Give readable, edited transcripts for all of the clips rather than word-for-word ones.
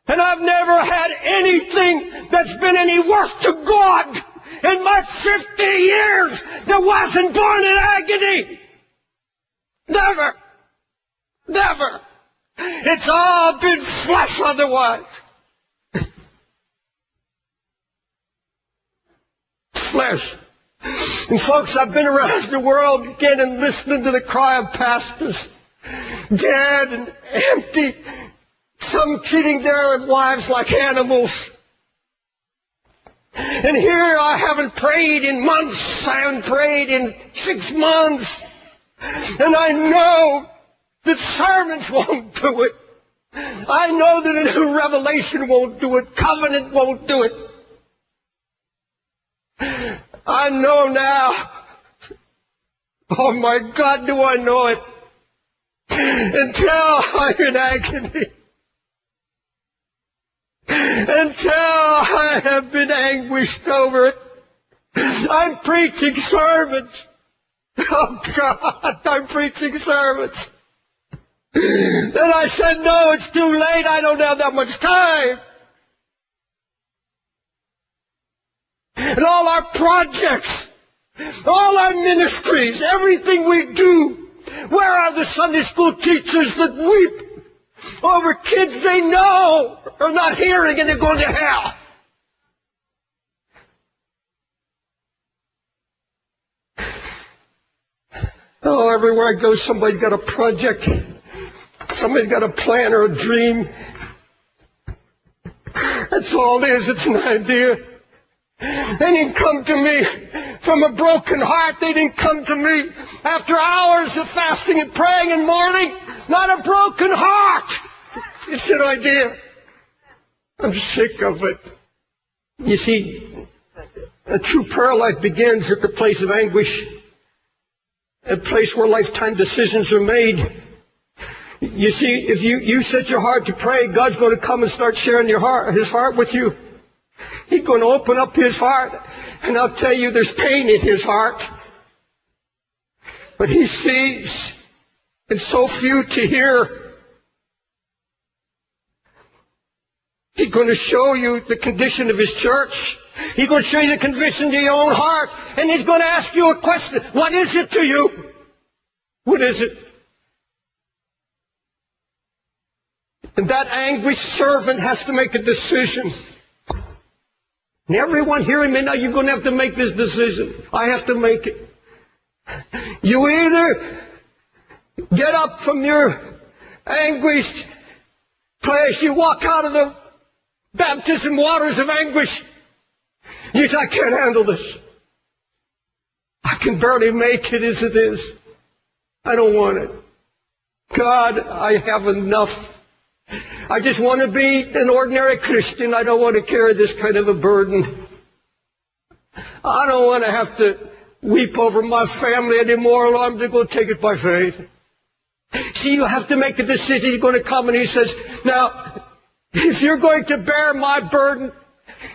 And I've never had anything that's been any worth to God in my 50 years that wasn't born in agony. Never. Never. It's all been flesh otherwise. Flesh. And folks, I've been around the world again and listening to the cry of pastors, dead and empty, some treating their wives like animals. And here I haven't prayed in months, I haven't prayed in 6 months, and I know that sermons won't do it. I know that a new revelation won't do it, covenant won't do it. I know now. Oh my God, do I know it. Until I'm in agony. Until I have been anguished over it. I'm preaching sermons. Oh God, I'm preaching sermons. Then I said, no, it's too late. I don't have that much time. And all our projects, all our ministries, everything we do, where are the Sunday school teachers that weep over kids they know are not hearing and they're going to hell? Oh, everywhere I go, somebody's got a project. Somebody's got a plan or a dream. That's all it is. It's an idea. They didn't come to me from a broken heart. They didn't come to me after hours of fasting and praying and mourning. Not a broken heart. It's an idea. I'm sick of it. You see, a true prayer life begins at the place of anguish, a place where lifetime decisions are made. You see, if you set your heart to pray, God's going to come and start sharing His heart with you. He's going to open up His heart, and I'll tell you, there's pain in His heart. But He sees, and so few to hear. He's going to show you the condition of His church. He's going to show you the condition of your own heart, and He's going to ask you a question. What is it to you? What is it? And that anguished servant has to make a decision. And everyone hearing me now, you're going to have to make this decision. I have to make it. You either get up from your anguished place, you walk out of the baptism waters of anguish. You say, I can't handle this. I can barely make it as it is. I don't want it. God, I have enough. I just want to be an ordinary Christian. I don't want to carry this kind of a burden. I don't want to have to weep over my family anymore. I'm just going to take it by faith. See, you have to make a decision. You're going to come and He says, now, if you're going to bear my burden,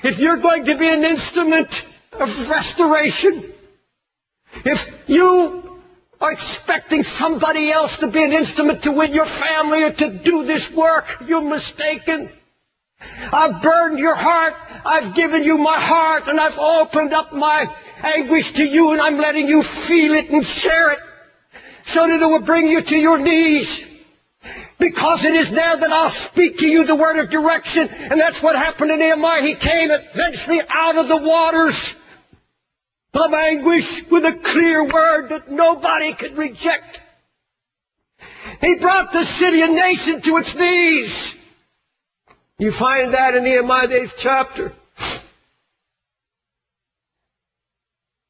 if you're going to be an instrument of restoration, if you are expecting somebody else to be an instrument to win your family or to do this work, you're mistaken. I've burdened your heart. I've given you my heart, and I've opened up my anguish to you, and I'm letting you feel it and share it so that it will bring you to your knees. Because it is there that I'll speak to you the word of direction. And that's what happened to Nehemiah. He came eventually out of the waters of anguish with a clear word that nobody could reject. He brought the city and nation to its knees. You find that in Nehemiah, the 8th chapter.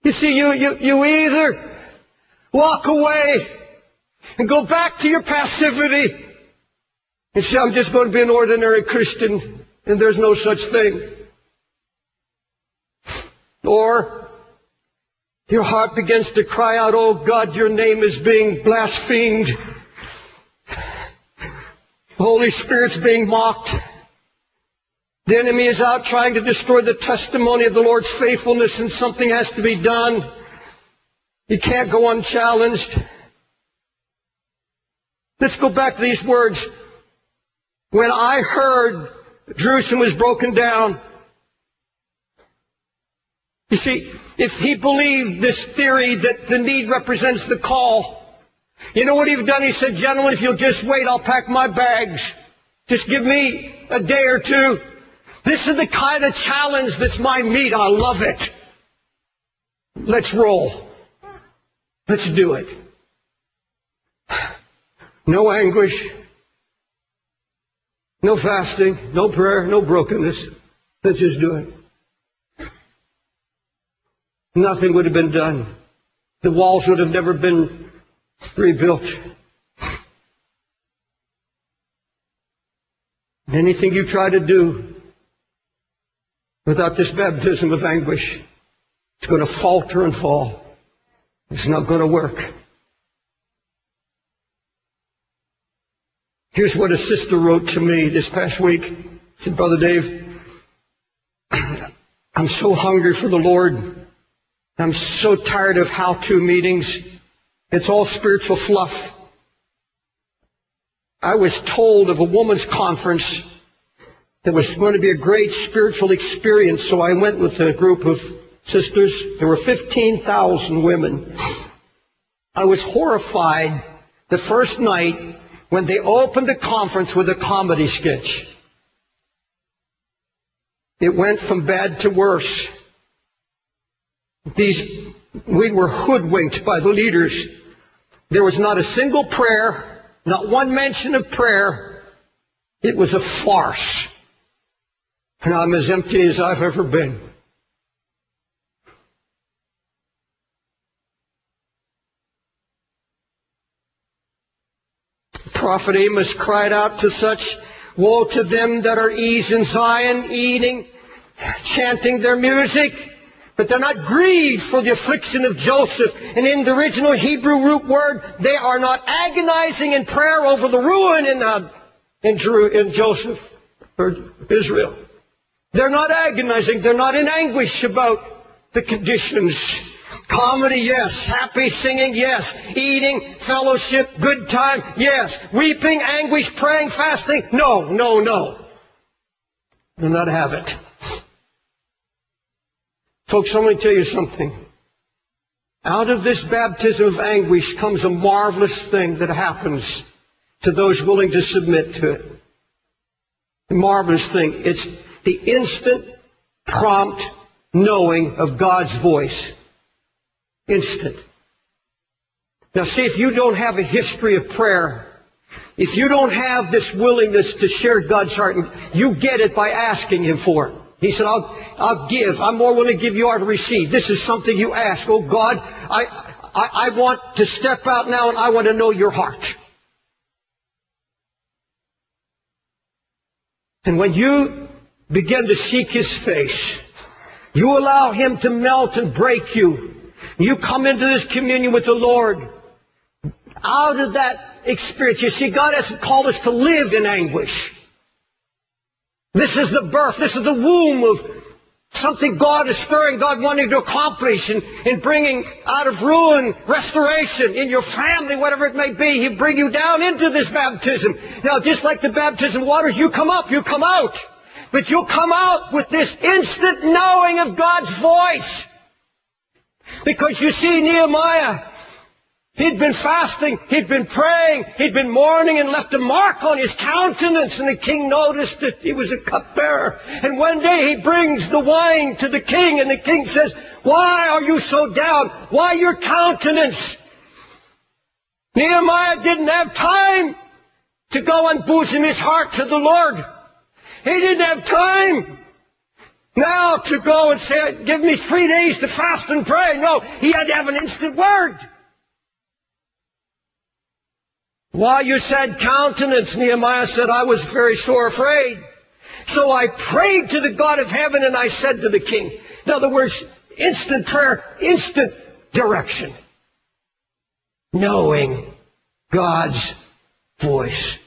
You see, you either walk away and go back to your passivity and say, I'm just going to be an ordinary Christian, and there's no such thing. Or your heart begins to cry out, oh God, your name is being blasphemed. The Holy Spirit's being mocked. The enemy is out trying to destroy the testimony of the Lord's faithfulness, and something has to be done. You can't go unchallenged. Let's go back to these words. When I heard Jerusalem was broken down. You see, if he believed this theory that the need represents the call, you know what he'd done? He said, gentlemen, if you'll just wait, I'll pack my bags. Just give me a day or two. This is the kind of challenge that's my meat. I love it. Let's roll. Let's do it. No anguish. No fasting. No prayer. No brokenness. Let's just do it. Nothing would have been done. The walls would have never been rebuilt. Anything you try to do without this baptism of anguish, it's going to falter and fall. It's not going to work. Here's what a sister wrote to me this past week. She said, Brother Dave, I'm so hungry for the Lord. I'm so tired of how-to meetings. It's all spiritual fluff. I was told of a woman's conference that was going to be a great spiritual experience, so I went with a group of sisters. There were 15,000 women. I was horrified the first night when they opened the conference with a comedy sketch. It went from bad to worse. We were hoodwinked by the leaders. There was not a single prayer, not one mention of prayer. It was a farce. And I'm as empty as I've ever been. Prophet Amos cried out to such, woe to them that are ease in Zion, eating, chanting their music, but they're not grieved for the affliction of Joseph. And in the original Hebrew root word, they are not agonizing in prayer over the ruin in Joseph or Israel. They're not agonizing. They're not in anguish about the conditions. Comedy, yes. Happy singing, yes. Eating, fellowship, good time, yes. Weeping, anguish, praying, fasting, no, no, no. Do not have it. Folks, let me tell you something. Out of this baptism of anguish comes a marvelous thing that happens to those willing to submit to it. A marvelous thing. It's the instant, prompt knowing of God's voice. Instant. Now see, if you don't have a history of prayer, if you don't have this willingness to share God's heart, you get it by asking Him for it. He said, I'll give. I'm more willing to give you are to receive. This is something you ask. Oh God, I want to step out now and I want to know your heart. And when you begin to seek His face, you allow Him to melt and break you. You come into this communion with the Lord. Out of that experience, you see, God hasn't called us to live in anguish. This is the birth, this is the womb of something God is stirring, God wanting to accomplish in bringing out of ruin, restoration in your family, whatever it may be. He'll bring you down into this baptism. Now, just like the baptism waters, you come up, you come out. But you'll come out with this instant knowing of God's voice. Because you see, Nehemiah, he'd been fasting, he'd been praying, he'd been mourning and left a mark on his countenance. And the king noticed that he was a cupbearer. And one day he brings the wine to the king, and the king says, why are you so down? Why your countenance? Nehemiah didn't have time to go and bosom his heart to the Lord. He didn't have time now to go and say, give me 3 days to fast and pray. No, he had to have an instant word. Why your sad countenance? Nehemiah said, I was very sore afraid. So I prayed to the God of heaven, and I said to the king. In other words, instant prayer, instant direction. Knowing God's voice.